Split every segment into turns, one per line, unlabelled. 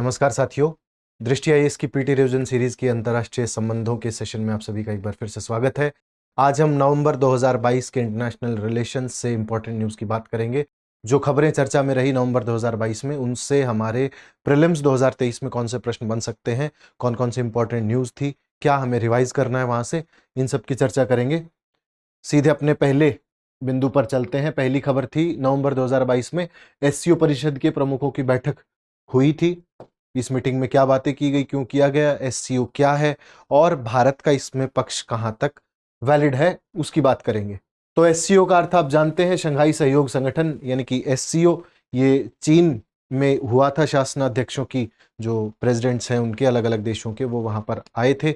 नमस्कार साथियों, दृष्टि आईएएस की पीटी रिवीजन सीरीज की अंतर्राष्ट्रीय संबंधों के सेशन में आप सभी का एक बार फिर से स्वागत है। आज हम नवंबर 2022 के इंटरनेशनल रिलेशंस से इंपॉर्टेंट न्यूज़ की बात करेंगे। जो खबरें चर्चा में रही नवंबर 2022 में, उनसे हमारे प्रीलिम्स 2023 में कौन से प्रश्न बन सकते हैं, कौन कौन सी इंपॉर्टेंट न्यूज़ थी, क्या हमें रिवाइज करना है वहाँ से, इन सब की चर्चा करेंगे। सीधे अपने पहले बिंदु पर चलते हैं। पहली खबर थी नवंबर 2022 में एससीओ परिषद के प्रमुखों की बैठक हुई थी। इस मीटिंग में क्या बातें की गई, क्यों किया गया, एससीओ क्या है और भारत का इसमें पक्ष कहां तक वैलिड है, उसकी बात करेंगे। तो एससीओ का अर्थ आप जानते हैं, शंघाई सहयोग संगठन यानी कि एससीओ। ये चीन में हुआ था। शासनाध्यक्षों की जो प्रेसिडेंट्स हैं उनके अलग अलग देशों के, वो वहां पर आए थे,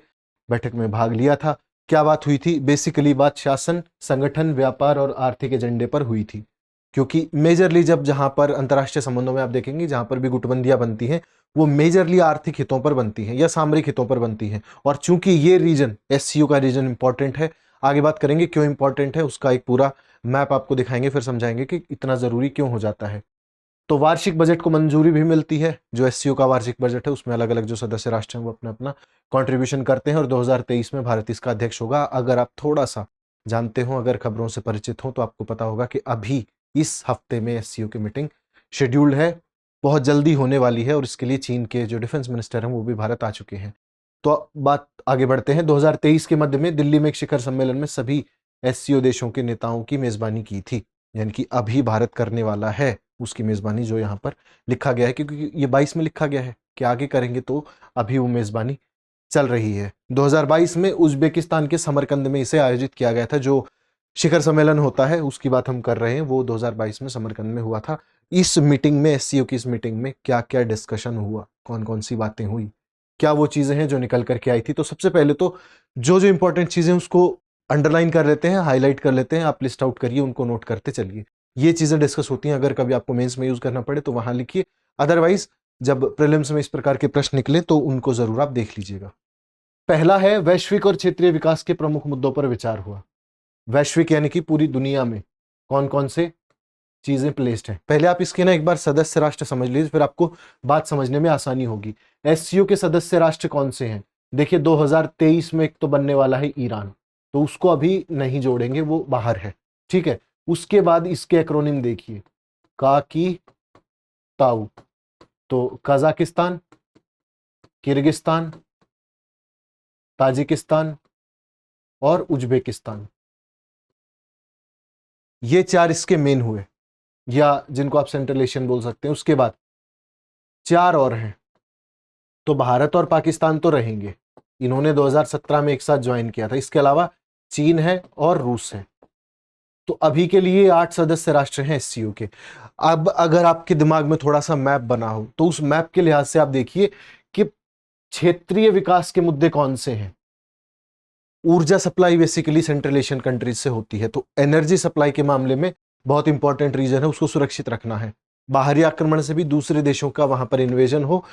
बैठक में भाग लिया था। क्या बात हुई थी? बेसिकली बात शासन, संगठन, व्यापार और आर्थिक एजेंडे पर हुई थी। क्योंकि मेजरली जब जहां पर अंतर्राष्ट्रीय संबंधों में आप देखेंगे, जहां पर भी गुटबंदियां बनती हैं, वो मेजरली आर्थिक हितों पर बनती हैं या सामरिक हितों पर बनती हैं। और चूंकि ये रीजन, एससीओ का रीजन इंपॉर्टेंट है, आगे बात करेंगे क्यों इंपॉर्टेंट है, उसका एक पूरा मैप आपको दिखाएंगे, फिर समझाएंगे कि इतना जरूरी क्यों हो जाता है। तो वार्षिक बजट को मंजूरी भी मिलती है। जो एससीओ का वार्षिक बजट है उसमें अलग अलग जो सदस्य राष्ट्र हैं वो अपना अपना कंट्रीब्यूशन करते हैं, और 2023 में भारत इसका अध्यक्ष होगा। अगर आप थोड़ा सा जानते हो, अगर खबरों से परिचित हो, तो आपको पता होगा कि अभी इस हफ्ते में एससीओ की मीटिंग शेड्यूल्ड है, बहुत जल्दी होने वाली है, और इसके लिए चीन के जो डिफेंस मिनिस्टर हैं वो भी भारत आ चुके हैं। तो बात आगे बढ़ते हैं। 2023 के मध्य में दिल्ली में एक शिखर सम्मेलन में सभी एससीओ देशों के नेताओं की मेजबानी की थी, यानी कि अभी भारत करने वाला है उसकी मेजबानी, जो यहाँ पर लिखा गया है, क्योंकि ये 22 में लिखा गया है कि आगे करेंगे, तो अभी वो मेजबानी चल रही है। 2022 में उज्बेकिस्तान के समरकंद में इसे आयोजित किया गया था। जो शिखर सम्मेलन होता है उसकी बात हम कर रहे हैं, वो 2022 में समरकंद में हुआ था। इस मीटिंग में, एससीओ की इस मीटिंग में क्या क्या डिस्कशन हुआ, कौन कौन सी बातें हुई, क्या वो चीजें हैं जो निकल करके आई थी। तो सबसे पहले तो जो जो इंपॉर्टेंट चीजें उसको अंडरलाइन कर लेते हैं, हाईलाइट कर लेते हैं, आप लिस्ट आउट करिए, उनको नोट करते चलिए। ये चीजें डिस्कस होती हैं, अगर कभी आपको मेंस में यूज करना पड़े तो वहां लिखिए, अदरवाइज जब प्रीलिम्स में इस प्रकार के प्रश्न निकले तो उनको जरूर आप देख लीजिएगा। पहला है, वैश्विक और क्षेत्रीय विकास के प्रमुख मुद्दों पर विचार हुआ। वैश्विक यानी कि पूरी दुनिया में कौन कौन से चीजें प्लेस्ड हैं। पहले आप इसके ना एक बार सदस्य राष्ट्र समझ लीजिए, फिर आपको बात समझने में आसानी होगी। एससीओ के सदस्य राष्ट्र कौन से हैं? देखिए, 2023 में एक तो बनने वाला है ईरान, तो उसको अभी नहीं जोड़ेंगे, वो बाहर है, ठीक है। उसके बाद इसके एक्रोनिम देखिए, का की ताऊ, तो कजाकिस्तान, किर्गिस्तान, ताजिकिस्तान और उज्बेकिस्तान, ये चार इसके मेन हुए, या जिनको आप सेंट्रल एशियन बोल सकते हैं। उसके बाद चार और हैं, तो भारत और पाकिस्तान तो रहेंगे, इन्होंने 2017 में एक साथ ज्वाइन किया था। इसके अलावा चीन है और रूस है। तो अभी के लिए 8 सदस्य राष्ट्र हैं एससीओ के। अब अगर आपके दिमाग में थोड़ा सा मैप बना हो, तो उस मैप के लिहाज से आप देखिए कि क्षेत्रीय विकास के मुद्दे कौन से हैं। ऊर्जा supply basically central Asian countries से होती है, तो एनर्जी सप्लाई के मामले में बहुत इंपॉर्टेंट रीजन है, उसको सुरक्षित रखना है। बाहरी आक्रमण से भी दूसरे देशों का वहां पर इन्वेजन हो,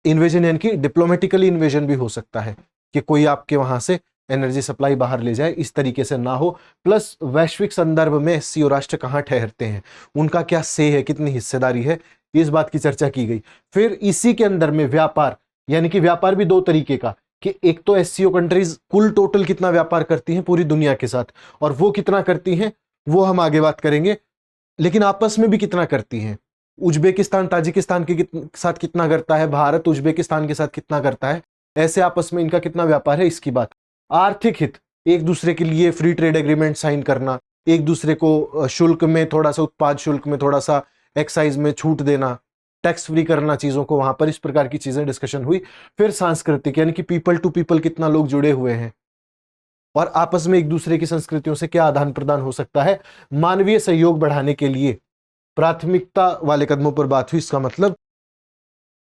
इन्वेजन यानी कि डिप्लोमेटिकली इन्वेजन भी हो सकता है कि कोई आपके वहां से एनर्जी सप्लाई बाहर ले जाए, इस तरीके से ना हो। प्लस वैश्विक संदर्भ में एससीओ राष्ट्र कहां ठहरते हैं, उनका क्या से है, कितनी हिस्सेदारी है, इस बात की चर्चा की गई। फिर इसी के अंदर में व्यापार, यानी कि व्यापार भी दो तरीके का, कि एक तो एससीओ कंट्रीज कुल टोटल कितना व्यापार करती हैं पूरी दुनिया के साथ, और वो कितना करती हैं वो हम आगे बात करेंगे, लेकिन आपस में भी कितना करती हैं। उज्बेकिस्तान ताजिकिस्तान के साथ कितना करता है, भारत उज्बेकिस्तान के साथ कितना करता है, ऐसे आपस में इनका कितना व्यापार है, इसकी बात। आर्थिक हित, एक दूसरे के लिए फ्री ट्रेड एग्रीमेंट साइन करना, एक दूसरे को शुल्क में थोड़ा सा, उत्पाद शुल्क में थोड़ा सा, एक्साइज में छूट देना, टैक्स फ्री करना चीजों को वहां पर, इस प्रकार की चीजें डिस्कशन हुई। फिर सांस्कृतिक, यानी कि पीपल टू पीपल कितना लोग जुड़े हुए हैं और आपस में एक दूसरे की संस्कृतियों से क्या आदान प्रदान हो सकता है। मानवीय सहयोग बढ़ाने के लिए प्राथमिकता वाले कदमों पर बात हुई। इसका मतलब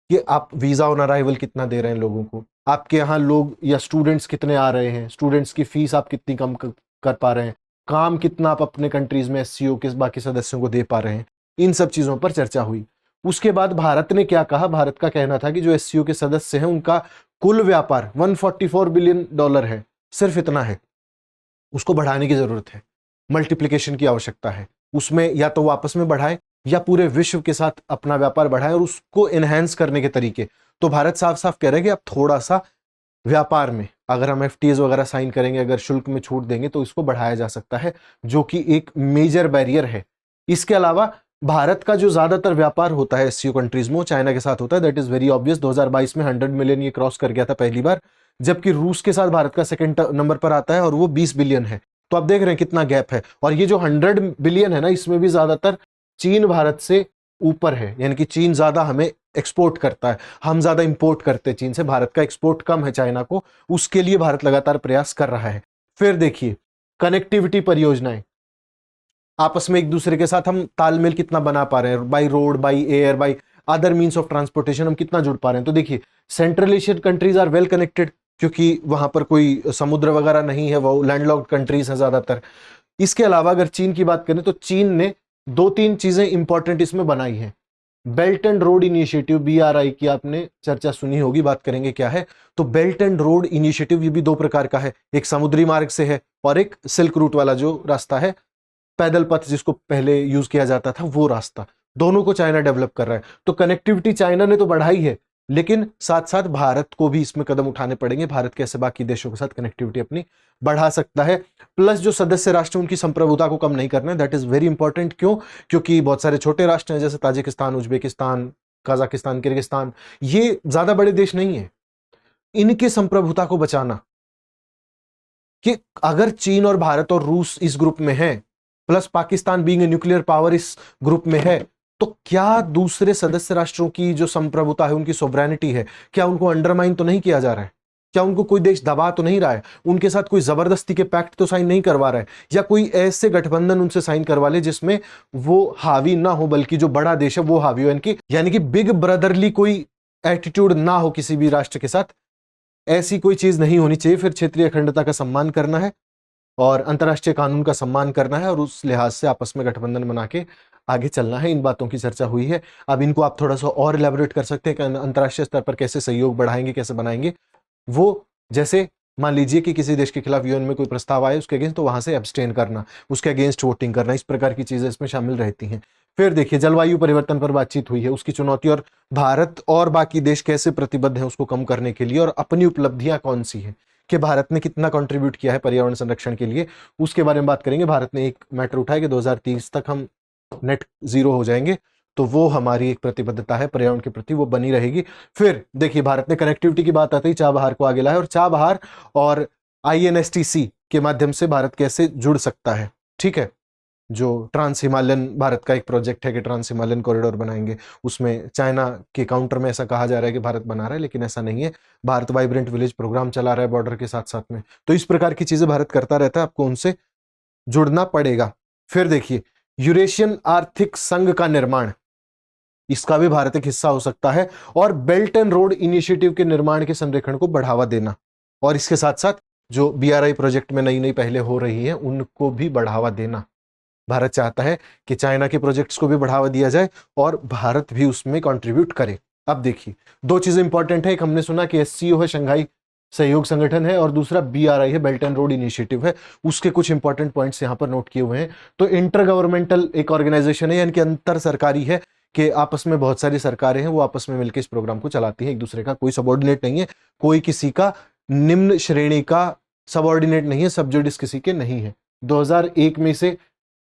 कि आप वीजा ऑन अराइवल कितना दे रहे हैं लोगों को, आपके यहाँ लोग या स्टूडेंट्स कितने आ रहे हैं, स्टूडेंट्स की फीस आप कितनी कम कर पा रहे हैं, काम कितना आप अपने कंट्रीज में एससीओ के बाकी सदस्यों को दे पा रहे हैं, इन सब चीजों पर चर्चा हुई। उसके बाद भारत ने क्या कहा, भारत का कहना था कि जो एससीओ के सदस्य हैं उनका कुल व्यापार $144 बिलियन है, सिर्फ इतना है, उसको बढ़ाने की जरूरत है, मल्टीप्लिकेशन की आवश्यकता है। उसमें या तो वापस में बढ़ाएं या पूरे विश्व के साथ अपना व्यापार बढ़ाएं, और उसको एनहेंस करने के तरीके, तो भारत साफ साफ कह रहा है कि अब थोड़ा सा व्यापार में अगर हम एफटीएस वगैरह साइन करेंगे, अगर शुल्क में छूट देंगे तो इसको बढ़ाया जा सकता है, जो कि एक मेजर बैरियर है। इसके अलावा भारत का जो ज्यादातर व्यापार होता है एससीओ कंट्रीज में, चाइना के साथ होता है। That is very obvious. 2022 में 100 मिलियन ये क्रॉस कर गया था पहली बार, जबकि रूस के साथ भारत का सेकंड नंबर पर आता है और वो 20 बिलियन है। तो आप देख रहे हैं कितना गैप है। और ये जो 100 बिलियन है ना, इसमें भी ज्यादातर चीन भारत से ऊपर है, यानी कि चीन ज्यादा हमें एक्सपोर्ट करता है, हम ज्यादा इंपोर्ट करते हैं चीन से। भारत का एक्सपोर्ट कम है चाइना को, उसके लिए भारत लगातार प्रयास कर रहा है। फिर देखिए कनेक्टिविटी परियोजनाएं, आपस में एक दूसरे के साथ हम तालमेल कितना बना पा रहे हैं, by road, by air, by other means of transportation हम कितना जुड़ पा रहे हैं। तो देखिए central Asian countries are well connected, क्योंकि वहां पर कोई समुद्र वगैरह नहीं है, वो लैंडलॉक्ड कंट्रीज हैं ज्यादातर। इसके अलावा अगर चीन की बात करें तो चीन ने 2-3 चीजें इंपॉर्टेंट इसमें बनाई हैं। Belt and road initiative, BRI की आपने चर्चा सुनी होगी, बात करेंगे क्या है। तो बेल्ट एंड रोड इनिशिएटिव ये भी 2 प्रकार का है, एक समुद्री मार्ग से है और एक सिल्क रूट वाला जो रास्ता है, पैदल पथ जिसको पहले यूज किया जाता था, वो रास्ता। दोनों को चाइना डेवलप कर रहा है। तो कनेक्टिविटी चाइना ने तो बढ़ाई है, लेकिन साथ साथ भारत को भी इसमें कदम उठाने पड़ेंगे। भारत कैसे बाकी देशों के साथ कनेक्टिविटी अपनी बढ़ा सकता है, प्लस जो सदस्य राष्ट्र उनकी संप्रभुता को कम नहीं करना है। That is very important. क्यों? क्योंकि बहुत सारे छोटे राष्ट्र हैं, जैसे ताजिकिस्तान, उज्बेकिस्तान, कजाकिस्तान, किर्गिस्तान, ये ज्यादा बड़े देश नहीं है। इनकी संप्रभुता को बचाना, कि अगर चीन और भारत और रूस इस ग्रुप में है, plus Pakistan being a nuclear power इस ग्रुप में है, तो क्या दूसरे सदस्य राष्ट्रों की जो संप्रभुता है, उनकी सोवरेनिटी है, क्या उनको अंडरमाइन तो नहीं किया जा रहा है? क्या उनको कोई देश दबा तो नहीं रहा है? उनके साथ कोई जबरदस्ती के पैक्ट तो साइन नहीं करवा रहा है? या कोई ऐसे गठबंधन उनसे साइन करवा ले जिसमें वो हावी ना हो, बल्कि जो बड़ा देश है वो हावी हो, यानी कि बिग ब्रदरली कोई एटीट्यूड ना हो किसी भी राष्ट्र के साथ। ऐसी कोई चीज नहीं होनी चाहिए। फिर क्षेत्रीय अखंडता का सम्मान करना है और अंतर्राष्ट्रीय कानून का सम्मान करना है, और उस लिहाज से आपस में गठबंधन बना के आगे चलना है। इन बातों की चर्चा हुई है। अब इनको आप थोड़ा सा और इलेबोरेट कर सकते हैं कि अंतर्राष्ट्रीय स्तर पर कैसे सहयोग बढ़ाएंगे, कैसे बनाएंगे वो। जैसे मान लीजिए कि किसी देश के खिलाफ यूएन में कोई प्रस्ताव आए उसके अगेंस्ट, तो वहां से एब्सटेन करना, उसके अगेंस्ट वोटिंग करना, इस प्रकार की चीजें इसमें शामिल रहती हैं। फिर देखिए जलवायु परिवर्तन पर बातचीत हुई है, उसकी चुनौती और भारत और बाकी देश कैसे प्रतिबद्ध हैं उसको कम करने के लिए, और अपनी उपलब्धियां कौन सी हैं, कि भारत ने कितना कंट्रीब्यूट किया है पर्यावरण संरक्षण के लिए, उसके बारे में बात करेंगे। भारत ने एक मैटर उठाया कि 2030 तक हम नेट जीरो हो जाएंगे, तो वो हमारी एक प्रतिबद्धता है पर्यावरण के प्रति, वो बनी रहेगी। फिर देखिए भारत ने कनेक्टिविटी की बात आते ही चाबहार को आगे लाया, और चाबहार और INSTC के माध्यम से भारत कैसे जुड़ सकता है। ठीक है, जो ट्रांस हिमालयन भारत का एक प्रोजेक्ट है कि ट्रांस हिमालयन कॉरिडोर बनाएंगे, उसमें चाइना के काउंटर में ऐसा कहा जा रहा है कि भारत बना रहा है, लेकिन ऐसा नहीं है। भारत वाइब्रेंट विलेज प्रोग्राम चला रहा है बॉर्डर के साथ साथ में। तो इस प्रकार की चीजें भारत करता रहता है, आपको उनसे जुड़ना पड़ेगा। फिर देखिए यूरेशियन आर्थिक संघ का निर्माण, इसका भी भारत एक हिस्सा हो सकता है, और बेल्ट एंड रोड इनिशिएटिव के निर्माण के संरेखण को बढ़ावा देना, और इसके साथ साथ जो BRI प्रोजेक्ट में नई नई पहले हो रही है उनको भी बढ़ावा देना। भारत चाहता है कि चाइना के प्रोजेक्ट्स को भी बढ़ावा दिया जाए और भारत भी उसमें कंट्रीब्यूट करे। अब देखिए 2 चीजें इंपॉर्टेंट है, एक हमने सुना कि SCO है, शंघाई सहयोग संगठन है, और दूसरा BRI है, बेल्ट एंड रोड इनिशिएटिव है। उसके कुछ इंपॉर्टेंट पॉइंट्स यहां पर नोट किए हुए हैं। तो इंटर गवर्नमेंटल एक ऑर्गेनाइजेशन है, यानी कि अंतर सरकारी है, कि आपस में बहुत सारी सरकारें हैं, वो आपस में मिलकर इस प्रोग्राम को चलाती हैं, एक दूसरे का कोई सबऑर्डिनेट नहीं है, कोई किसी का निम्न श्रेणी का सबऑर्डिनेट नहीं है, सबजुडिस किसी के नहीं है। 2001 में से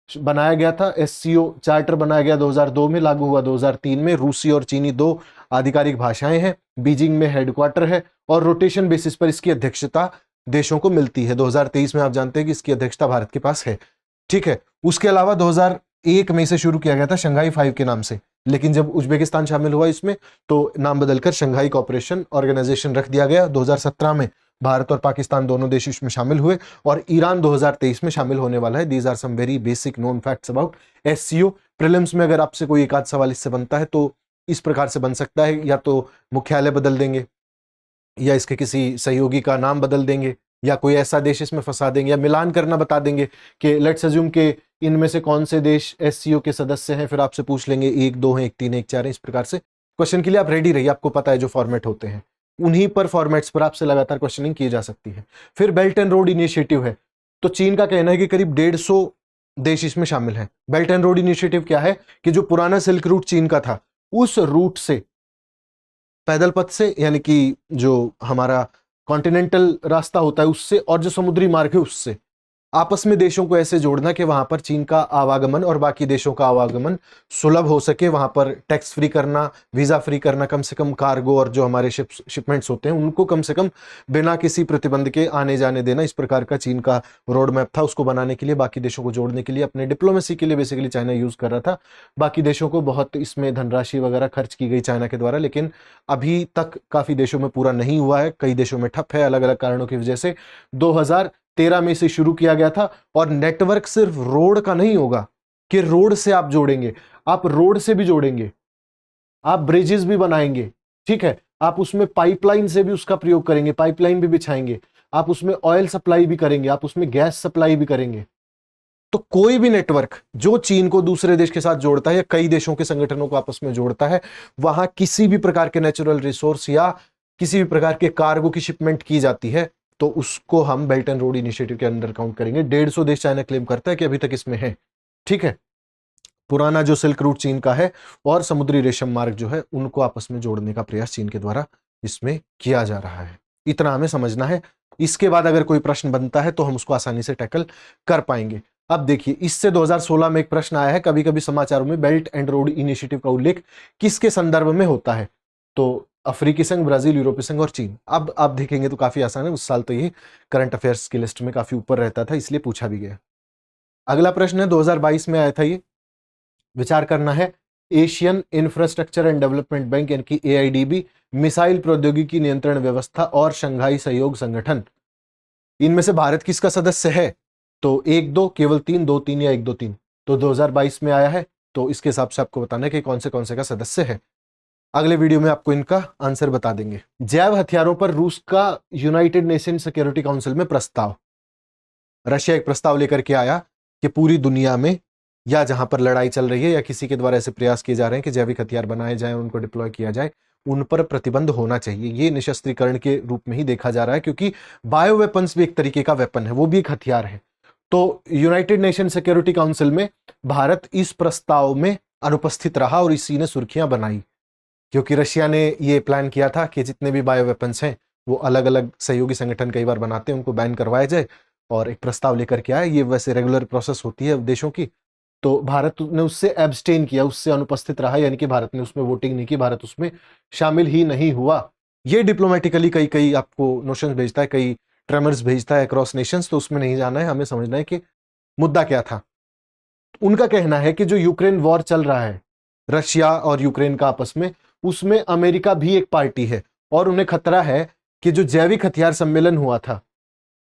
बनाया गया था, SCO चार्टर बनाया गया 2002 में, लागू हुआ 2003 में। रूसी और चीनी 2 आधिकारिक भाषाएं हैं, बीजिंग में हेडक्वार्टर है, और रोटेशन बेसिस पर इसकी अध्यक्षता देशों को मिलती है। 2023 में आप जानते हैं कि इसकी अध्यक्षता भारत के पास है। ठीक है, उसके अलावा 2001 में से शुरू किया गया था शंघाई 5 के नाम से, लेकिन जब उज्बेकिस्तान शामिल हुआ इसमें तो नाम बदलकर शंघाई कोऑपरेशन ऑर्गेनाइजेशन रख दिया गया। 2017 में भारत और पाकिस्तान दोनों देश इसमें शामिल हुए, और ईरान 2023 में शामिल होने वाला है। These are some very basic known facts about SCO। Prelims में अगर आपसे कोई एक आध सवाल इससे बनता है तो इस प्रकार से बन सकता है, या तो मुख्यालय बदल देंगे, या इसके किसी सहयोगी का नाम बदल देंगे, या कोई ऐसा देश इसमें फंसा देंगे, या मिलान करना बता देंगे कि लेट्स अज्यूम के इनमें से कौन से देश SCO के सदस्य हैं, फिर आपसे पूछ लेंगे 1, 2 हैं, 1, 3, 1, 4 हैं। इस प्रकार से क्वेश्चन के लिए आप रेडी रहिए, आपको पता है जो फॉर्मेट होते हैं, उन्हीं पर फॉर्मेट्स पर आपसे लगातार क्वेश्चनिंग की जा सकती है। फिर बेल्ट एंड रोड इनिशिएटिव है, तो चीन का कहना है कि करीब 150 देश इसमें शामिल हैं। बेल्ट एंड रोड इनिशिएटिव क्या है कि जो पुराना सिल्क रूट चीन का था, उस रूट से पैदल पथ से, यानी कि जो हमारा कॉन्टिनेंटल रास्ता होता है उससे, और जो समुद्री मार्ग है उससे आपस में देशों को ऐसे जोड़ना कि वहां पर चीन का आवागमन और बाकी देशों का आवागमन सुलभ हो सके, वहां पर टैक्स फ्री करना, वीजा फ्री करना, कम से कम कार्गो और जो हमारे शिपमेंट्स होते हैं उनको कम से कम बिना किसी प्रतिबंध के आने जाने देना। इस प्रकार का चीन का रोड मैप था। उसको बनाने के लिए, बाकी देशों को जोड़ने के लिए, अपने डिप्लोमेसी के लिए बेसिकली चाइना यूज कर रहा था। बाकी देशों को बहुत इसमें धनराशि वगैरह खर्च की गई चाइना के द्वारा, लेकिन अभी तक काफी देशों में पूरा नहीं हुआ है। कई देशों में ठप है अलग अलग कारणों की वजह से। 2013 में इसे शुरू किया गया था। और नेटवर्क सिर्फ रोड का नहीं होगा कि रोड से आप जोड़ेंगे, आप रोड से भी जोड़ेंगे, आप ब्रिजेस भी बनाएंगे, ठीक है, आप उसमें पाइपलाइन से भी उसका प्रयोग करेंगे, पाइपलाइन भी बिछाएंगे, आप उसमें ऑयल सप्लाई भी करेंगे, आप उसमें गैस सप्लाई भी करेंगे। तो कोई भी नेटवर्क जो चीन को दूसरे देश के साथ जोड़ता है या कई देशों के संगठनों को आपस में जोड़ता है, वहां किसी भी प्रकार के नेचुरल रिसोर्स या किसी भी प्रकार के कार्गो की शिपमेंट की जाती है तो उसको हम बेल्ट एंड रोड इनिशिएटिव के अंडर काउंट करेंगे। 150 देश चाइना क्लेम करता है कि अभी तक इसमें है, ठीक है। पुराना जो सिल्क रूट चीन का है और समुद्री रेशम मार्ग जो है उनको आपस में जोड़ने का प्रयास चीन के द्वारा इसमें किया जा रहा है। इतना हमें समझना है। इसके बाद अगर कोई प्रश्न बनता है तो हम उसको आसानी से टैकल कर पाएंगे। अब देखिए, इससे 2016 में एक प्रश्न आया है, कभी कभी समाचारों में बेल्ट एंड रोड इनिशिएटिव का उल्लेख किसके संदर्भ में होता है? तो अफ्रीकी संघ, ब्राजील, यूरोपीय संघ और चीन। अब आप देखेंगे तो काफी आसान है। उस साल तो ये करंट अफेयर्स की लिस्ट में काफी ऊपर रहता था, इसलिए पूछा भी गया। अगला प्रश्न है 2022 में आया था, ये विचार करना है। Asian infrastructure and development bank यानी कि AIDB, मिसाइल प्रौद्योगिकी नियंत्रण व्यवस्था और शंघाई सहयोग संगठन, इनमें से भारत किसका सदस्य है? तो 1 2, केवल 3, 2 3 या 1 2 3। तो 2022 में आया है, तो इसके हिसाब से आपको बताना है कि कौन से का सदस्य है। अगले वीडियो में आपको इनका आंसर बता देंगे। जैव हथियारों पर रूस का यूनाइटेड नेशन सिक्योरिटी काउंसिल में प्रस्ताव। रशिया एक प्रस्ताव लेकर के आया कि पूरी दुनिया में या जहां पर लड़ाई चल रही है या किसी के द्वारा ऐसे प्रयास किए जा रहे हैं कि जैविक हथियार बनाए जाएं, उनको डिप्लॉय किया जाए, उन पर प्रतिबंध होना चाहिए। ये निशस्त्रीकरण के रूप में ही देखा जा रहा है, क्योंकि बायो वेपन्स भी एक तरीके का वेपन है, वो भी एक हथियार है। तो यूनाइटेड नेशन सिक्योरिटी काउंसिल में भारत इस प्रस्ताव में अनुपस्थित रहा और इसी ने सुर्खियां बनाई, क्योंकि रशिया ने ये प्लान किया था कि जितने भी बायो वेपन्स हैं वो अलग अलग सहयोगी संगठन कई बार बनाते हैं, उनको बैन करवाया जाए, और एक प्रस्ताव लेकर के आया। ये वैसे रेगुलर प्रोसेस होती है देशों की। तो भारत ने उससे एब्सटेन किया, उससे अनुपस्थित रहा, यानी कि भारत ने उसमें वोटिंग नहीं की, भारत उसमें शामिल ही नहीं हुआ। ये डिप्लोमेटिकली कई कई आपको नोशंस भेजता है, कई ट्रेमर्स भेजता है अक्रॉस नेशंस, तो उसमें नहीं जाना है, हमें समझना है कि मुद्दा क्या था। उनका कहना है कि जो यूक्रेन वॉर चल रहा है रशिया और यूक्रेन का आपस में, उसमें अमेरिका भी एक पार्टी है, और उन्हें खतरा है कि जो जैविक हथियार सम्मेलन हुआ था,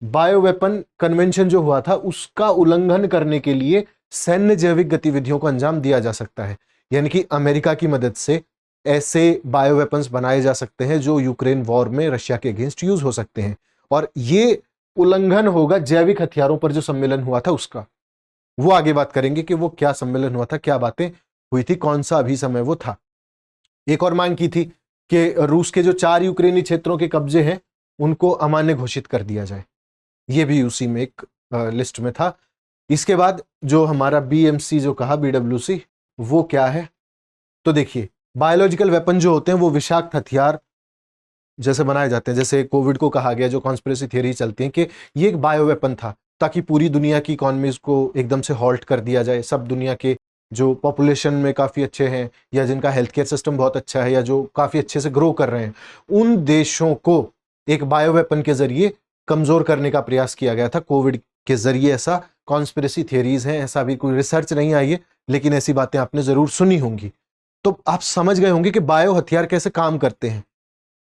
बायो वेपन कन्वेंशन जो हुआ था, उसका उल्लंघन करने के लिए सैन्य जैविक गतिविधियों को अंजाम दिया जा सकता है। यानी कि अमेरिका की मदद से ऐसे बायो वेपन्स बनाए जा सकते हैं जो यूक्रेन वॉर में रशिया के अगेंस्ट यूज हो सकते हैं, और ये उल्लंघन होगा जैविक हथियारों पर जो सम्मेलन हुआ था उसका। वो आगे बात करेंगे कि वो क्या सम्मेलन हुआ था, क्या बातें हुई थी, कौन सा अभी समय वो था। एक और मांग की थी कि रूस के जो 4 यूक्रेनी क्षेत्रों के कब्जे हैं उनको अमान्य घोषित कर दिया जाए, ये भी उसी में एक लिस्ट में था। इसके बाद जो हमारा BMC जो कहा, BWC, वो क्या है? तो देखिए, बायोलॉजिकल वेपन जो होते हैं वो विषाक्त हथियार जैसे बनाए जाते हैं। जैसे कोविड को कहा गया, जो कॉन्स्पिरेसी थियरी चलती है कि ये एक बायो वेपन था ताकि पूरी दुनिया की इकोनॉमीज को एकदम से हॉल्ट कर दिया जाए। सब दुनिया के जो पॉपुलेशन में काफ़ी अच्छे हैं या जिनका हेल्थ केयर सिस्टम बहुत अच्छा है या जो काफ़ी अच्छे से ग्रो कर रहे हैं, उन देशों को एक बायो वेपन के जरिए कमज़ोर करने का प्रयास किया गया था कोविड के जरिए। ऐसा कॉन्स्पिरेसी थियरीज हैं, ऐसा भी कोई रिसर्च नहीं आई है, लेकिन ऐसी बातें आपने ज़रूर सुनी होंगी। तो आप समझ गए होंगे कि बायो हथियार कैसे काम करते हैं,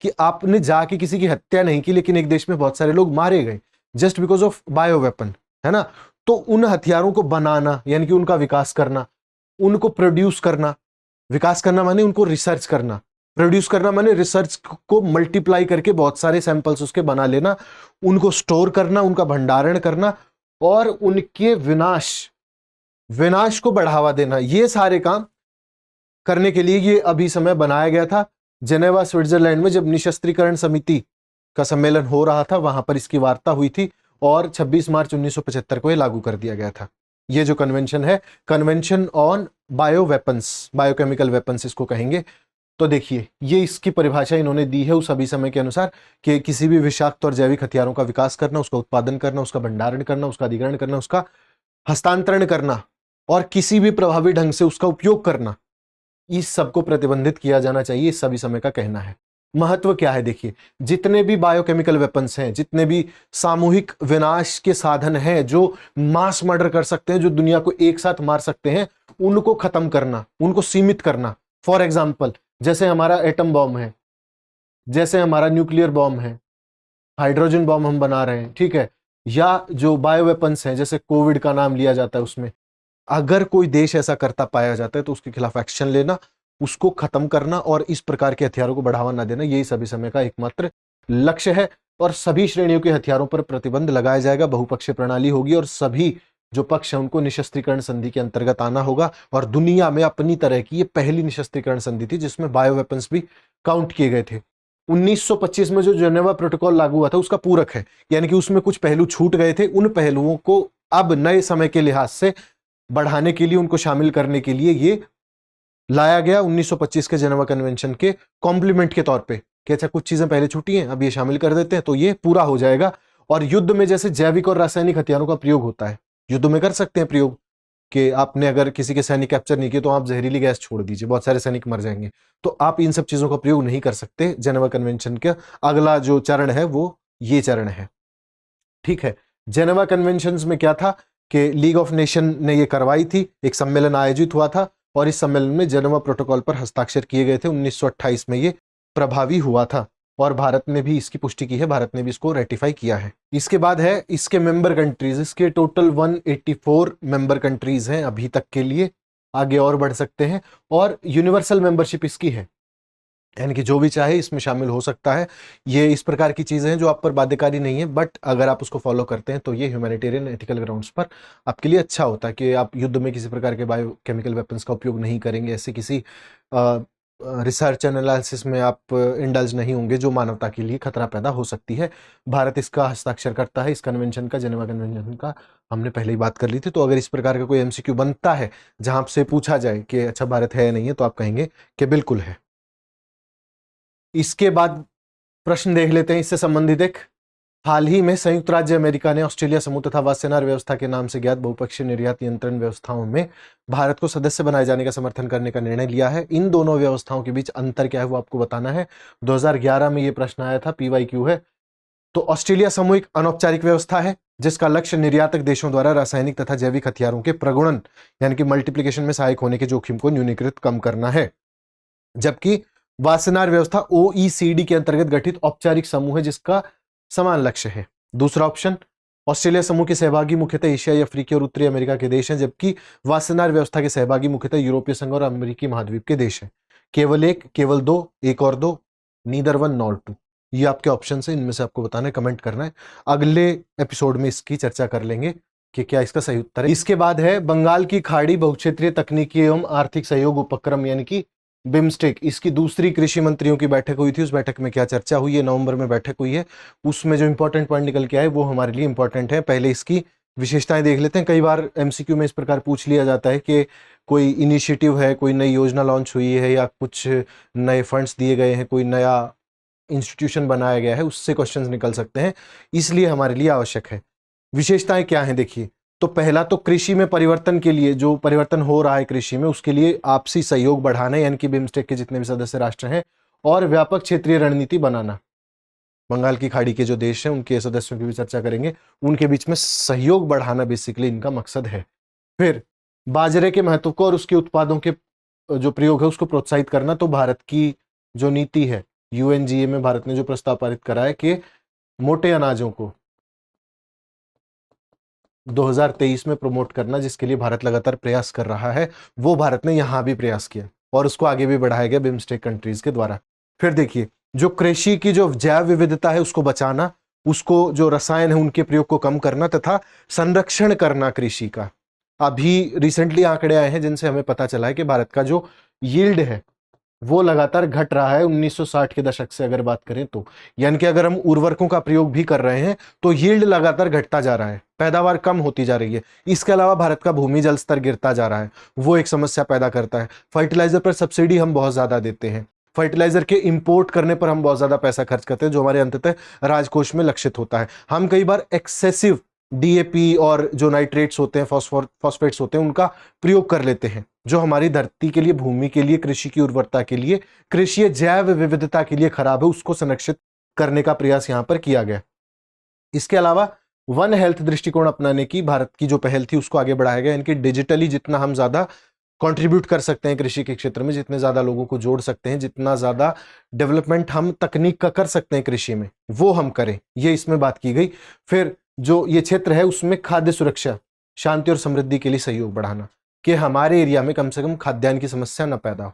कि आपने जाके किसी की हत्या नहीं की, लेकिन एक देश में बहुत सारे लोग मारे गए just because of bio weapon, है ना। तो उन हथियारों को बनाना यानी कि उनका विकास करना, उनको प्रोड्यूस करना, विकास करना माने उनको रिसर्च करना, प्रोड्यूस करना माने रिसर्च को मल्टीप्लाई करके बहुत सारे सैंपल्स उसके बना लेना, उनको स्टोर करना, उनका भंडारण करना और उनके विनाश को बढ़ावा देना। ये सारे काम करने के लिए ये अभी समय बनाया गया था जेनेवा स्विट्जरलैंड में, जब निशस्त्रीकरण समिति का सम्मेलन हो रहा था, वहां पर इसकी वार्ता हुई थी और 26 मार्च 1975 को यह लागू कर दिया गया था। ये जो कन्वेंशन है, convention on bio weapons, biochemical weapons इसको कहेंगे। तो देखिए ये इसकी परिभाषा इन्होंने दी है उस अभिसमय के अनुसार कि किसी भी विषाक्त और जैविक हथियारों का विकास करना, उसका उत्पादन करना, उसका भंडारण करना, उसका अधिग्रहण करना, उसका हस्तांतरण करना और किसी भी प्रभावी ढंग से उसका उपयोग करना, इस सब को प्रतिबंधित किया जाना चाहिए, इस सभी समय का कहना है। महत्व क्या है देखिए, जितने भी बायोकेमिकल वेपन्स हैं, जितने भी सामूहिक विनाश के साधन हैं जो मास मर्डर कर सकते हैं, जो दुनिया को एक साथ मार सकते हैं, उनको खत्म करना, उनको सीमित करना। फॉर एग्जाम्पल जैसे हमारा एटम बॉम्ब है, जैसे हमारा न्यूक्लियर बॉम्ब है, हाइड्रोजन बॉम्ब हम बना रहे हैं, ठीक है, या जो बायो वेपन्स हैं जैसे कोविड का नाम लिया जाता है, उसमें अगर कोई देश ऐसा करता पाया जाता है तो उसके खिलाफ एक्शन लेना, उसको खत्म करना और इस प्रकार के हथियारों को बढ़ावा न देना, यही सभी समय का एकमात्र लक्ष्य है। और सभी श्रेणियों के हथियारों पर प्रतिबंध लगाया जाएगा, बहुपक्षीय प्रणाली होगी और सभी जो पक्ष है उनको निशस्त्रीकरण संधि के अंतर्गत आना होगा। और दुनिया में अपनी तरह की ये पहली निशस्त्रीकरण संधि थी जिसमें बायो वेपन्स भी काउंट किए गए थे। 1925 में जो जेनेवा प्रोटोकॉल लागू हुआ था उसका पूरक है, यानी कि उसमें कुछ पहलू छूट गए थे, उन पहलुओं को अब नए समय के लिहाज से बढ़ाने के लिए, उनको शामिल करने के लिए ये लाया गया 1925 के जेनेवा कन्वेंशन के कॉम्प्लीमेंट के तौर पे कि अच्छा कुछ चीजें पहले छूटी हैं, अब ये शामिल कर देते हैं तो ये पूरा हो जाएगा। और युद्ध में जैसे जैविक और रासायनिक हथियारों का प्रयोग होता है, युद्ध में कर सकते हैं प्रयोग कि आपने अगर किसी के सैनिक कैप्चर नहीं किए तो आप जहरीली गैस छोड़ दीजिए, बहुत सारे सैनिक मर जाएंगे, तो आप इन सब चीजों का प्रयोग नहीं कर सकते। जेनेवा कन्वेंशन का अगला जो चरण है वो ये चरण है, ठीक है। जेनेवा कन्वेंशन में क्या था कि लीग ऑफ नेशन ने ये करवाई थी, एक सम्मेलन आयोजित हुआ था और इस सम्मेलन में जेनेवा प्रोटोकॉल पर हस्ताक्षर किए गए थे। 1928 में ये प्रभावी हुआ था और भारत ने भी इसकी पुष्टि की है, भारत ने भी इसको रेटिफाई किया है। इसके बाद है इसके मेंबर कंट्रीज, इसके टोटल 184 मेंबर कंट्रीज हैं अभी तक के लिए, आगे और बढ़ सकते हैं। और यूनिवर्सल मेंबरशिप इसकी है, यानी कि जो भी चाहे इसमें शामिल हो सकता है। ये इस प्रकार की चीजें हैं जो आप पर बाध्यकारी नहीं है, बट अगर आप उसको फॉलो करते हैं तो ये ह्यूमैनिटेरियन एथिकल ग्राउंड्स पर आपके लिए अच्छा होता है कि आप युद्ध में किसी प्रकार के बायोकेमिकल वेपन्स का उपयोग नहीं करेंगे, ऐसे किसी रिसर्च एनालिसिस में आप इंडल्ज नहीं होंगे जो मानवता के लिए खतरा पैदा हो सकती है। भारत इसका हस्ताक्षर करता है, इस कन्वेंशन का, जेनेवा कन्वेंशन का हमने पहले ही बात कर ली थी। तो अगर इस प्रकार का कोई एमसीक्यू बनता है जहां आपसे पूछा जाए कि अच्छा भारत है या नहीं है, तो आप कहेंगे कि बिल्कुल है। इसके बाद प्रश्न देख लेते हैं इससे संबंधित एक। हाल ही में संयुक्त राज्य अमेरिका ने ऑस्ट्रेलिया समूह तथा वासेनार व्यवस्था के नाम से ज्ञात बहुपक्षीय निर्यात नियंत्रण व्यवस्थाओं में भारत को सदस्य बनाए जाने का समर्थन करने का निर्णय लिया है। इन दोनों व्यवस्थाओं के बीच अंतर क्या है वो आपको बताना है। 2011 में यह प्रश्न आया था, PYQ है। तो ऑस्ट्रेलिया समूह एक अनौपचारिक व्यवस्था है जिसका लक्ष्य निर्यातक देशों द्वारा रासायनिक तथा जैविक हथियारों के प्रगुणन यानी कि मल्टीप्लिकेशन में सहायक होने के जोखिम को न्यूनीकृत कम करना है। जबकि वासेनार व्यवस्था OECD के अंतर्गत गठित औपचारिक समूह है जिसका समान लक्ष्य है। दूसरा ऑप्शन, ऑस्ट्रेलिया समूह के सहभागी मुख्यतः एशियाई, अफ्रीकी और उत्तरी अमेरिका के देश हैं, जबकि वासेनार व्यवस्था के सहभागी मुख्यतः यूरोपीय संघ और अमेरिकी महाद्वीप के देश हैं। केवल एक, केवल दो, एक और दो, नीदर वन नॉर टू, ये आपके ऑप्शन है, इनमें से आपको बताना है, कमेंट करना है। अगले एपिसोड में इसकी चर्चा कर लेंगे कि क्या इसका सही उत्तर है। इसके बाद है बंगाल की खाड़ी बहुक्षेत्रीय तकनीकी एवं आर्थिक सहयोग उपक्रम यानी कि बिम्स्टेक। इसकी दूसरी कृषि मंत्रियों की बैठक हुई थी, उस बैठक में क्या चर्चा हुई है, नवंबर में बैठक हुई है। उसमें जो इंपॉर्टेंट पॉइंट निकल के आए वो हमारे लिए इंपॉर्टेंट है। पहले इसकी विशेषताएं देख लेते हैं। कई बार एमसीक्यू में इस प्रकार पूछ लिया जाता है कि कोई इनिशिएटिव है, कोई नई योजना लॉन्च हुई है या कुछ नए फंड्स दिए गए हैं, कोई नया इंस्टीट्यूशन बनाया गया है, उससे क्वेश्चंस निकल सकते हैं, इसलिए हमारे लिए आवश्यक है। विशेषताएं क्या हैं देखिए। तो पहला तो कृषि में परिवर्तन के लिए, जो परिवर्तन हो रहा है कृषि में, उसके लिए आपसी सहयोग बढ़ाना यानी कि बिम्स्टेक के जितने भी सदस्य राष्ट्र हैं, और व्यापक क्षेत्रीय रणनीति बनाना। बंगाल की खाड़ी के जो देश हैं उनके सदस्यों की भी चर्चा करेंगे, उनके बीच में सहयोग बढ़ाना बेसिकली इनका मकसद है। फिर बाजरे के महत्व को और उसके उत्पादों के जो प्रयोग है उसको प्रोत्साहित करना। तो भारत की जो नीति है, UNGA में भारत ने जो प्रस्ताव पारित करा है कि मोटे अनाजों को 2023 में प्रमोट करना, जिसके लिए भारत लगातार प्रयास कर रहा है, वो भारत ने यहां भी प्रयास किया और उसको आगे भी बढ़ाया गया बिम्स्टेक कंट्रीज के द्वारा। फिर देखिए, जो कृषि की जो जैव विविधता है उसको बचाना, उसको जो रसायन है उनके प्रयोग को कम करना तथा संरक्षण करना कृषि का। अभी रिसेंटली आंकड़े आए हैं जिनसे हमें पता चला है कि भारत का जो यील्ड है वो लगातार घट रहा है 1960 के दशक से अगर बात करें तो। यानी कि अगर हम उर्वरकों का प्रयोग भी कर रहे हैं तो यील्ड लगातार घटता जा रहा है, पैदावार कम होती जा रही है। इसके अलावा भारत का भूमि जल स्तर गिरता जा रहा है, वो एक समस्या पैदा करता है। फर्टिलाइजर पर सब्सिडी हम बहुत ज्यादा देते हैं, फर्टिलाइजर के इंपोर्ट करने पर हम बहुत ज्यादा पैसा खर्च करते हैं, जो हमारे अंततः राजकोष में लक्षित होता है। हम कई बार एक्सेसिव डीएपी और जो नाइट्रेट्स होते हैं, फॉस्फेट्स होते हैं, उनका प्रयोग कर लेते हैं, जो हमारी धरती के लिए, भूमि के लिए, कृषि की उर्वरता के लिए, कृषि जैव विविधता के लिए खराब है, उसको संरक्षित करने का प्रयास यहां पर किया गया। इसके अलावा वन हेल्थ दृष्टिकोण अपनाने की भारत की जो पहल थी उसको आगे बढ़ाया गया। इनकी डिजिटली जितना हम ज्यादा कंट्रीब्यूट कर सकते हैं कृषि के क्षेत्र में, जितने ज्यादा लोगों को जोड़ सकते हैं, जितना ज्यादा डेवलपमेंट हम तकनीक का कर सकते हैं कृषि में, वो हम करें, ये इसमें बात की गई। फिर जो ये क्षेत्र है उसमें खाद्य सुरक्षा, शांति और समृद्धि के लिए सहयोग बढ़ाना, कि हमारे एरिया में कम से कम खाद्यान्न की समस्या न पैदा हो,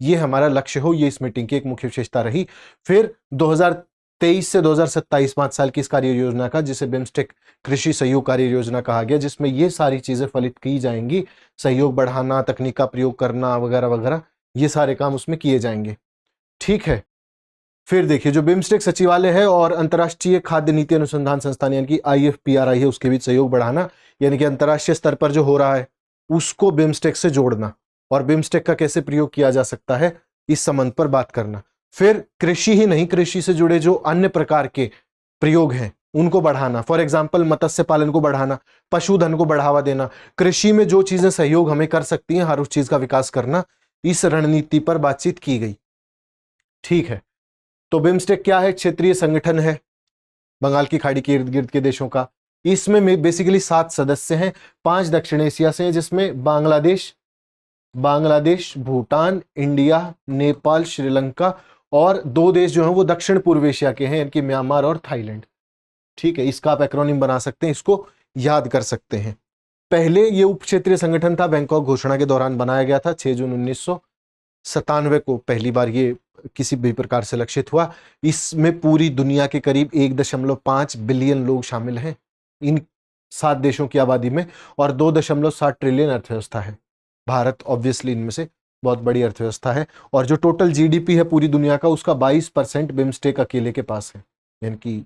ये हमारा लक्ष्य हो, ये इस मीटिंग की एक मुख्य विशेषता रही। फिर 2023 से 2027 5 साल की इस कार्य योजना का, जिसे बिम्स्टेक कृषि सहयोग कार्य योजना कहा गया, जिसमें ये सारी चीजें फलित की जाएंगी, सहयोग बढ़ाना, तकनीक का प्रयोग करना वगैरह वगैरह, ये सारे काम उसमें किए जाएंगे। ठीक है, फिर देखिए जो बिम्स्टेक सचिवालय है और अंतर्राष्ट्रीय खाद्य नीति अनुसंधान संस्थान यानी कि IFPRI है, उसके बीच सहयोग बढ़ाना, यानी कि अंतर्राष्ट्रीय स्तर पर जो हो रहा है उसको बिम्स्टेक से जोड़ना और बिम्स्टेक का कैसे प्रयोग किया जा सकता है इस संबंध पर बात करना। फिर कृषि ही नहीं, कृषि से जुड़े जो अन्य प्रकार के प्रयोग हैं उनको बढ़ाना, फॉर एग्जाम्पल मत्स्य पालन को बढ़ाना, पशुधन को बढ़ावा देना, कृषि में जो चीजें सहयोग हमें कर सकती हैं हर उस चीज का विकास करना, इस रणनीति पर बातचीत की गई। ठीक है, तो बिम्स्टेक क्या है? क्षेत्रीय संगठन है बंगाल की खाड़ी के इर्द गिर्द के देशों का। इसमें बेसिकली 7 सदस्य हैं, 5 दक्षिण एशिया से हैं, जिसमें बांग्लादेश, भूटान, इंडिया, नेपाल, श्रीलंका और 2 देश जो हैं वो दक्षिण पूर्व एशिया के हैं, यानी कि म्यांमार और थाईलैंड। ठीक है, इसका आप एक्रोनिम बना सकते हैं, इसको याद कर सकते हैं। पहले ये उप क्षेत्रीय संगठन था, बैंकॉक घोषणा के दौरान बनाया गया था, 6 जून 1997 को पहली बार ये किसी भी प्रकार से लक्षित हुआ। इसमें पूरी दुनिया के करीब 1.5 बिलियन लोग शामिल हैं इन 7 देशों की आबादी में, और 2.7 ट्रिलियन अर्थव्यवस्था है। भारत ऑब्वियसली इनमें से बहुत बड़ी अर्थव्यवस्था है, और जो टोटल जीडीपी है पूरी दुनिया का उसका 22% बिम्स्टेक अकेले के पास है, यानी कि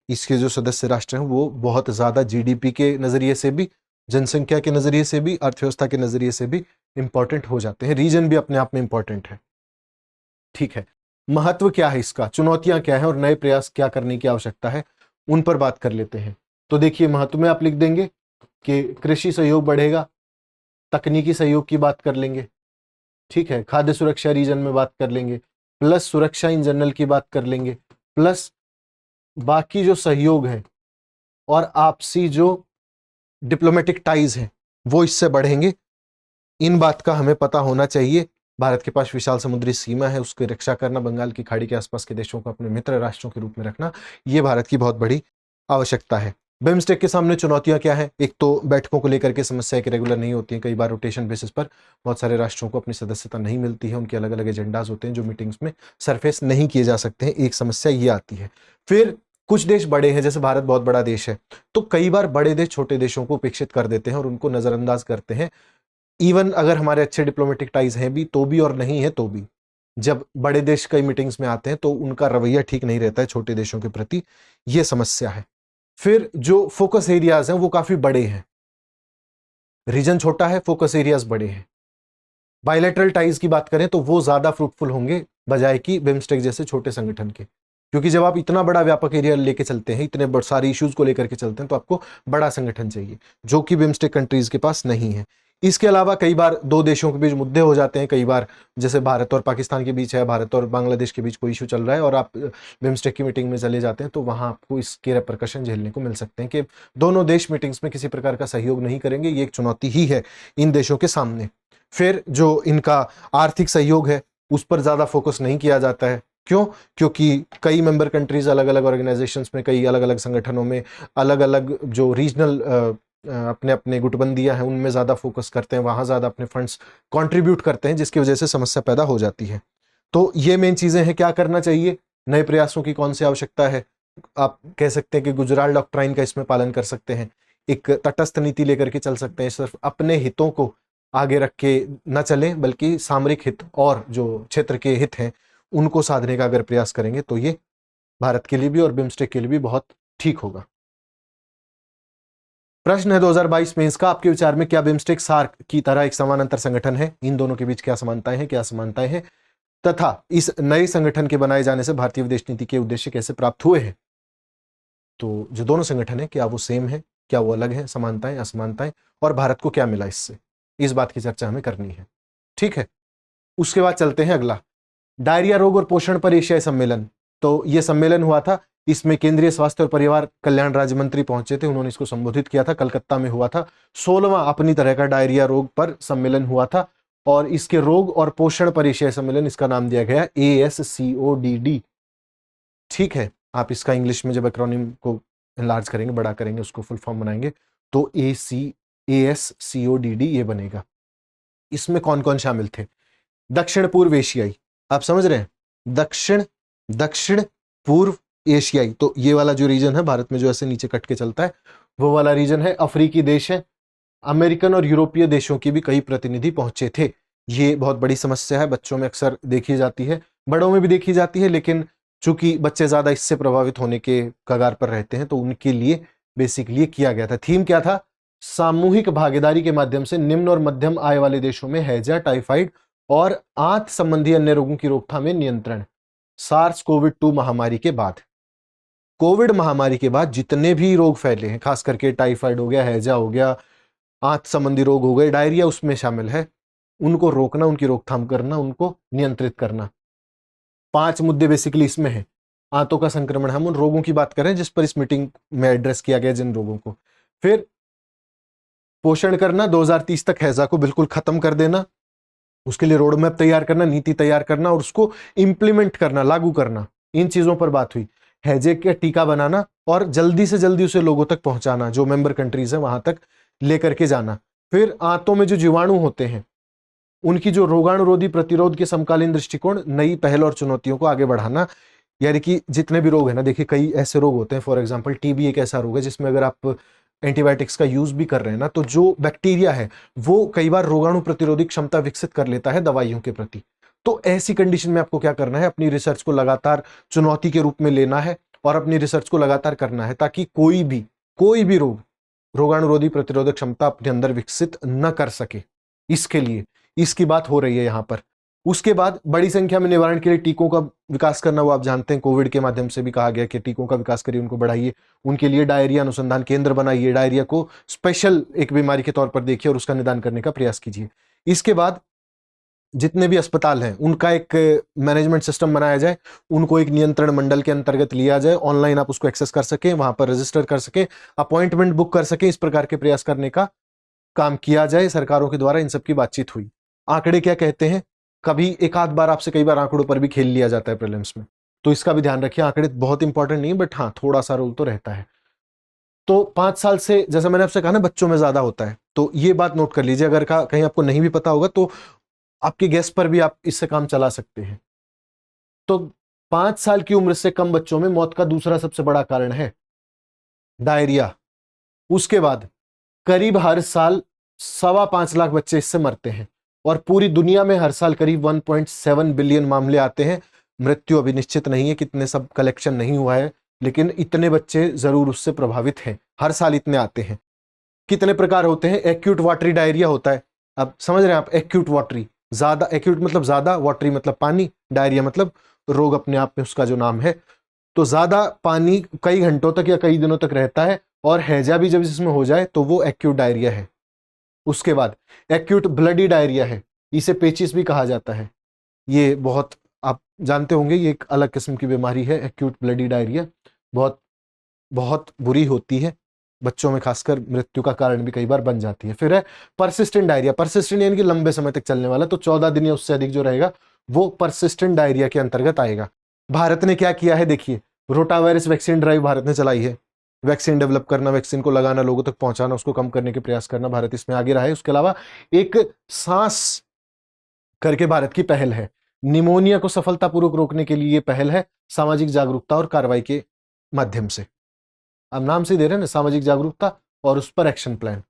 इसके जो सदस्य राष्ट्र हैं वो बहुत ज्यादा जीडीपी के नजरिए से भी, जनसंख्या के नजरिए से भी, अर्थव्यवस्था के नजरिए से भी इंपॉर्टेंट हो जाते हैं। रीजन भी अपने आप में इंपॉर्टेंट है। ठीक है, महत्व क्या है इसका, चुनौतियां क्या है और नए प्रयास क्या करने की आवश्यकता है, उन पर बात कर लेते हैं। तो देखिए, महत्व में आप लिख देंगे कि कृषि सहयोग बढ़ेगा, तकनीकी सहयोग की बात कर लेंगे, ठीक है, खाद्य सुरक्षा रीजन में बात कर लेंगे, प्लस सुरक्षा इन जनरल की बात कर लेंगे, प्लस बाकी जो सहयोग है और आपसी जो डिप्लोमेटिक टाइज हैं वो इससे बढ़ेंगे। इन बात का हमें पता होना चाहिए। भारत के पास विशाल समुद्री सीमा है, उसकी रक्षा करना, बंगाल की खाड़ी के आसपास के देशों को अपने मित्र राष्ट्रों के रूप में रखना, ये भारत की बहुत बड़ी आवश्यकता है। बिम्स्टेक के सामने चुनौतियां क्या है? एक तो बैठकों को लेकर के समस्या की रेगुलर नहीं होती है, कई बार रोटेशन बेसिस पर बहुत सारे राष्ट्रों को अपनी सदस्यता नहीं मिलती है, उनके अलग अलग एजेंडाज होते हैं जो मीटिंग्स में सरफेस नहीं किए जा सकते हैं, एक समस्या ये आती है। फिर कुछ देश बड़े हैं, जैसे भारत बहुत बड़ा देश है, तो कई बार बड़े देश छोटे देशों को उपेक्षित कर देते हैं और उनको नजरअंदाज करते हैं। इवन अगर हमारे अच्छे डिप्लोमेटिक टाइज हैं भी तो भी, और नहीं है तो भी, जब बड़े देश कई मीटिंग्स में आते हैं तो उनका रवैया ठीक नहीं रहता है छोटे देशों के प्रति, यह समस्या है। फिर जो फोकस एरियाज हैं वो काफी बड़े हैं, रीजन छोटा है, फोकस एरियाज बड़े हैं। बायलैटरल टाइज की बात करें तो वो ज्यादा फ्रूटफुल होंगे बजाय कि बिम्स्टेक जैसे छोटे संगठन के, क्योंकि जब आप इतना बड़ा व्यापक एरिया लेके चलते हैं, इतने सारे इश्यूज को लेकर के चलते हैं, तो आपको बड़ा संगठन चाहिए, जो कि बिम्स्टेक कंट्रीज के पास नहीं है। इसके अलावा कई बार 2 देशों के बीच मुद्दे हो जाते हैं, कई बार जैसे भारत और पाकिस्तान के बीच है, भारत और बांग्लादेश के बीच कोई इशू चल रहा है और आप बिम्स्टेक की मीटिंग में चले जाते हैं, तो वहां आपको इसके रेपरकशन झेलने को मिल सकते हैं कि दोनों देश मीटिंग्स में किसी प्रकार का सहयोग नहीं करेंगे। ये एक चुनौती ही है इन देशों के सामने। फिर जो इनका आर्थिक सहयोग है उस पर ज्यादा फोकस नहीं किया जाता है। क्यों? क्योंकि कई मेंबर कंट्रीज अलग अलग ऑर्गेनाइजेशंस में, कई अलग अलग संगठनों में, अलग अलग जो रीजनल अपने अपने गुटबंदियां हैं उनमें ज्यादा फोकस करते हैं, वहां ज्यादा अपने फंड्स कंट्रीब्यूट करते हैं, जिसकी वजह से समस्या पैदा हो जाती है। तो ये मेन चीजें हैं। क्या करना चाहिए, नए प्रयासों की कौन सी आवश्यकता है? आप कह सकते हैं कि गुजराल डॉक्ट्राइन का इसमें पालन कर सकते हैं, एक तटस्थ नीति लेकर के चल सकते हैं, सिर्फ अपने हितों को आगे रख के न चलें, बल्कि सामरिक हित और जो क्षेत्र के हित हैं उनको साधने का अगर प्रयास करेंगे तो ये भारत के लिए भी और बिम्स्टेक के लिए भी बहुत ठीक होगा। प्रश्न है 2022 में इसका, आपके विचार में क्या बिम्स्टेक सार्क की तरह एक समानांतर संगठन है? इन दोनों के बीच क्या समानताएं हैं, क्या असमानताएं हैं? तथा इस नए संगठन के बनाए जाने से भारतीय विदेश नीति के उद्देश्य कैसे प्राप्त हुए हैं। तो जो दोनों संगठन है, क्या वो सेम है, क्या वो अलग है, समानताएं असमानताएं, और भारत को क्या मिला इससे, इस बात की चर्चा हमें करनी है। ठीक है, उसके बाद चलते हैं अगला, डायरिया रोग और पोषण पर एशियाई सम्मेलन। तो यह सम्मेलन हुआ था, इसमें केंद्रीय स्वास्थ्य और परिवार कल्याण राज्य मंत्री पहुंचे थे, उन्होंने इसको संबोधित किया था, कलकत्ता में हुआ था। 16वां अपनी तरह का डायरिया रोग पर सम्मेलन हुआ था, और इसके रोग और पोषण पर एशियाई सम्मेलन, इसका नाम दिया गया ASCODD। ठीक है, आप इसका इंग्लिश में जब एक्रोनिम को एनलार्ज करेंगे, बड़ा करेंगे, उसको फुल फॉर्म बनाएंगे तो ASCODD ये बनेगा। इसमें कौन कौन शामिल थे? दक्षिण पूर्व एशियाई, आप समझ रहे हैं, दक्षिण पूर्व एशियाई, तो ये वाला जो रीजन है भारत में जो ऐसे नीचे कट के चलता है वो वाला रीजन है। अफ्रीकी देश है, अमेरिकन और यूरोपीय देशों की भी कई प्रतिनिधि पहुंचे थे। ये बहुत बड़ी समस्या है, बच्चों में अक्सर देखी जाती है, बड़ों में भी देखी जाती है, लेकिन चूंकि बच्चे ज्यादा इससे प्रभावित होने के कगार पर रहते हैं तो उनके लिए बेसिकली किया गया था। थीम क्या था? सामूहिक भागीदारी के माध्यम से निम्न और मध्यम आय वाले देशों में हैजा, टाइफाइड और आंत संबंधी अन्य रोगों की रोकथाम में नियंत्रण। सार्स कोविड-2 महामारी के बाद, कोविड महामारी के बाद जितने भी रोग फैले हैं, खास करके टाइफाइड हो गया, हैजा हो गया, आंत संबंधी रोग हो गए, डायरिया उसमें शामिल है, उनको रोकना, उनकी रोकथाम करना, उनको नियंत्रित करना। 5 मुद्दे बेसिकली इसमें है। आंतों का संक्रमण, हम उन रोगों की बात करें जिस पर इस मीटिंग में एड्रेस किया गया, जिन रोगों को। फिर पोषण करना, 2030 तक हैजा को बिल्कुल खत्म कर देना, उसके लिए रोड मैप तैयार करना, नीति तैयार करना और उसको इंप्लीमेंट करना, लागू करना, इन चीजों पर बात हुई। हैजे का टीका बनाना और जल्दी से जल्दी उसे लोगों तक पहुंचाना, जो मेंबर कंट्रीज है वहां तक लेकर के जाना। फिर आंतों में जो जीवाणु होते हैं उनकी जो रोगाणुरोधी प्रतिरोध के समकालीन दृष्टिकोण, नई पहल और चुनौतियों को आगे बढ़ाना। यानी कि जितने भी रोग है ना, देखिए कई ऐसे रोग होते हैं, फॉर एग्जांपल टीबी एक ऐसा रोग है जिसमें अगर आप एंटीबायोटिक्स का यूज भी कर रहे हैं ना, तो जो बैक्टीरिया है वो कई बार रोगाणु प्रतिरोधी क्षमता विकसित कर लेता है दवाइयों के प्रति। तो ऐसी कंडीशन में आपको क्या करना है? अपनी रिसर्च को लगातार चुनौती के रूप में लेना है और अपनी रिसर्च को लगातार करना है, ताकि कोई भी रोग रोगाणुरोधी प्रतिरोधक क्षमता अपने अंदर विकसित न कर सके। इसके लिए इसकी बात हो रही है यहां पर। उसके बाद बड़ी संख्या में निवारण के लिए टीकों का विकास करना, वो आप जानते हैं, कोविड के माध्यम से भी कहा गया कि टीकों का विकास करिए, उनको बढ़ाइए, उनके लिए डायरिया अनुसंधान केंद्र बनाइए, डायरिया को स्पेशल एक बीमारी के तौर पर देखिए और उसका निदान करने का प्रयास कीजिए। इसके बाद जितने भी अस्पताल हैं उनका एक मैनेजमेंट सिस्टम बनाया जाए, उनको एक नियंत्रण मंडल के अंतर्गत लिया जाए, ऑनलाइन आप उसको एक्सेस कर सकें, वहां पर रजिस्टर कर सकें, अपॉइंटमेंट बुक कर सकें, इस प्रकार के प्रयास करने का काम किया जाए सरकारों के द्वारा। इन सब की बातचीत हुई। आंकड़े क्या कहते हैं? कभी एक आध बार आपसे कई बार आंकड़ों पर भी खेल लिया जाता है प्रीलिम्स में, तो इसका भी ध्यान रखिए। आंकड़े बहुत इंपॉर्टेंट नहीं, बट हाँ थोड़ा सा रोल तो रहता है। तो 5 साल से, जैसा मैंने आपसे कहा ना, बच्चों में ज्यादा होता है, तो ये बात नोट कर लीजिए। अगर कहीं आपको नहीं भी पता होगा तो आपके गेस पर भी आप इससे काम चला सकते हैं। तो 5 साल की उम्र से कम बच्चों में मौत का दूसरा सबसे बड़ा कारण है डायरिया। उसके बाद करीब हर साल 5.25 लाख बच्चे इससे मरते हैं, और पूरी दुनिया में हर साल करीब 1.7 बिलियन मामले आते हैं। मृत्यु अभी निश्चित नहीं है, कितने सब कलेक्शन नहीं हुआ है, लेकिन इतने बच्चे जरूर उससे प्रभावित हैं, हर साल इतने आते हैं। कितने प्रकार होते हैं? एक्यूट वाटरी डायरिया होता है, अब समझ रहे हैं आप? एक्यूट वाटरी, ज्यादा, एक्यूट मतलब ज्यादा, वाटरी मतलब पानी, डायरिया मतलब रोग अपने आप में उसका जो नाम है। तो ज्यादा पानी कई घंटों तक या कई दिनों तक रहता है, और हैजा भी जब इसमें हो जाए तो वो एक्यूट डायरिया है। उसके बाद एक्यूट ब्लडी डायरिया है, इसे पेचिस भी कहा जाता है। ये बहुत आप जानते होंगे, ये एक अलग किस्म की बीमारी है एक्यूट ब्लडी डायरिया, बहुत बहुत बुरी होती है, बच्चों में खासकर मृत्यु का कारण भी कई बार बन जाती है। फिर है परसिस्टेंट डायरिया, परसिस्टेंट यानी कि लंबे समय तक चलने वाला, तो 14 दिन या उससे अधिक जो रहेगा वो परसिस्टेंट डायरिया के अंतर्गत आएगा। भारत ने क्या किया है? देखिए, रोटावायरस वैक्सीन ड्राइव भारत ने चलाई है। वैक्सीन डेवलप करना, वैक्सीन को लगाना, लोगों तक पहुंचाना, उसको कम करने के प्रयास करना, भारत इसमें आगे रहा है। उसके अलावा एक सांस करके भारत की पहल है, निमोनिया को सफलतापूर्वक रोकने के लिए ये पहल है, सामाजिक जागरूकता और कार्रवाई के माध्यम से। अब नाम से दे रहे हैं ना, सामाजिक जागरूकता और उस पर एक्शन प्लान,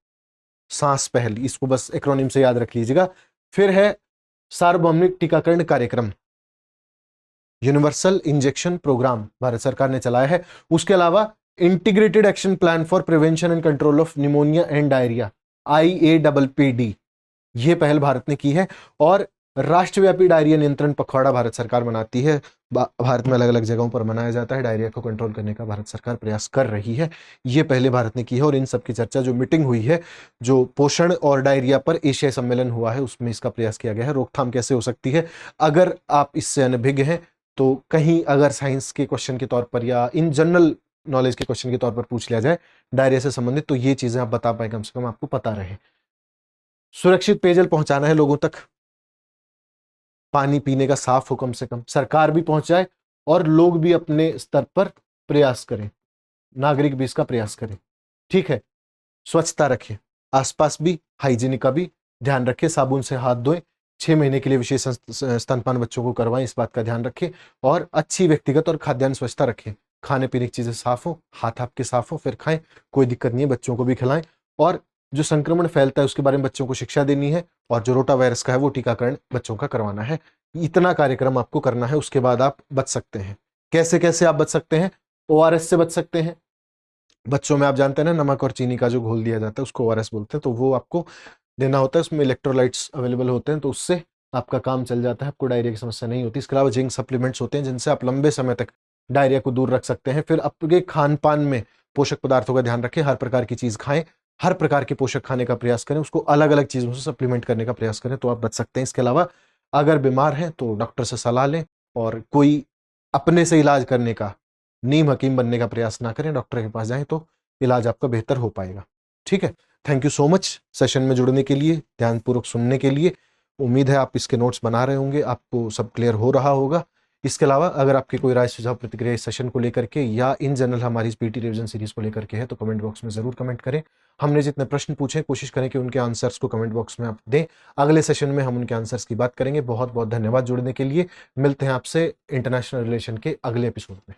सांस पहल, इसको बस एक्रोनिम से याद रख लीजिएगा। फिर है सार्वभौमिक टीकाकरण कार्यक्रम, यूनिवर्सल इंजेक्शन प्रोग्राम भारत सरकार ने चलाया है। उसके अलावा integrated action plan for prevention and control of pneumonia and diarrhoea, IAPPD, यह पहल भारत ने की है। और राष्ट्रव्यापी डायरिया नियंत्रण पखवाड़ा भारत सरकार मनाती है। भारत में अलग अलग जगहों पर मनाया जाता है। डायरिया को कंट्रोल करने का भारत सरकार प्रयास कर रही है। ये पहले भारत ने की है और इन सब की चर्चा जो मीटिंग हुई है, जो पोषण और डायरिया पर एशियाई सम्मेलन हुआ है, उसमें इसका प्रयास किया गया है। रोकथाम कैसे हो सकती है, अगर आप इससे अनभिज्ञ हैं तो कहीं अगर साइंस के क्वेश्चन के तौर पर या इन जनरल नॉलेज के क्वेश्चन के तौर पर पूछ लिया जाए डायरिया से संबंधित, तो ये चीजें आप बता पाए, कम से कम आपको पता रहे। सुरक्षित पेयजल पहुंचाना है लोगों तक, पानी पीने का साफ हो, कम से कम सरकार भी पहुंचाए और लोग भी अपने स्तर पर प्रयास करें, नागरिक भी इसका प्रयास करें। ठीक है, स्वच्छता रखें, आसपास भी हाइजीनिक का भी ध्यान रखें, साबुन से हाथ धोएं, 6 महीने के लिए विशेष स्तनपान बच्चों को करवाएं, इस बात का ध्यान रखें और अच्छी व्यक्तिगत और खाद्यान्न स्वच्छता रखें। खाने पीने की चीजें साफ हो, हाथ आपके साफ हो फिर खाएं, कोई दिक्कत नहीं है, बच्चों को भी खिलाएं। और जो संक्रमण फैलता है उसके बारे में बच्चों को शिक्षा देनी है और जो रोटा वायरस का है वो टीकाकरण बच्चों का करवाना है। इतना कार्यक्रम आपको करना है, उसके बाद आप बच सकते हैं। कैसे कैसे आप बच सकते हैं? ओआरएस से बच सकते हैं। बच्चों में आप जानते हैं ना, नमक और चीनी का जो घोल दिया जाता है उसको ओआरएस बोलते हैं, तो वो आपको देना होता है। उसमें इलेक्ट्रोलाइट्स अवेलेबल होते हैं, तो उससे आपका काम चल जाता है, आपको डायरिया की समस्या नहीं होती। इसके अलावा जिंक सप्लीमेंट्स होते हैं जिनसे आप लंबे समय तक डायरिया को दूर रख सकते हैं। फिर आपके खान पान में पोषक पदार्थों का ध्यान रखें, हर प्रकार की चीज खाएं, हर प्रकार के पोषक खाने का प्रयास करें, उसको अलग अलग चीजों से सप्लीमेंट करने का प्रयास करें, तो आप बच सकते हैं। इसके अलावा अगर बीमार हैं तो डॉक्टर से सलाह लें और कोई अपने से इलाज करने का, नीम हकीम बनने का प्रयास ना करें, डॉक्टर के पास जाएं तो इलाज आपका बेहतर हो पाएगा। ठीक है, thank you so much session में जुड़ने के लिए, ध्यानपूर्वक सुनने के लिए। उम्मीद है आप इसके नोट्स बना रहे होंगे, आपको सब क्लियर हो रहा होगा। इसके अलावा अगर आपके कोई राय सुझाव प्रतिक्रिया इस सेशन को लेकर के या इन जनरल हमारी पीटी रिवीजन सीरीज को लेकर के है तो कमेंट बॉक्स में जरूर कमेंट करें। हमने जितने प्रश्न पूछे कोशिश करें कि उनके आंसर्स को कमेंट बॉक्स में आप दें। अगले सेशन में हम उनके आंसर्स की बात करेंगे। बहुत बहुत धन्यवाद जुड़ने के लिए। मिलते हैं आपसे इंटरनेशनल रिलेशन के अगले एपिसोड में।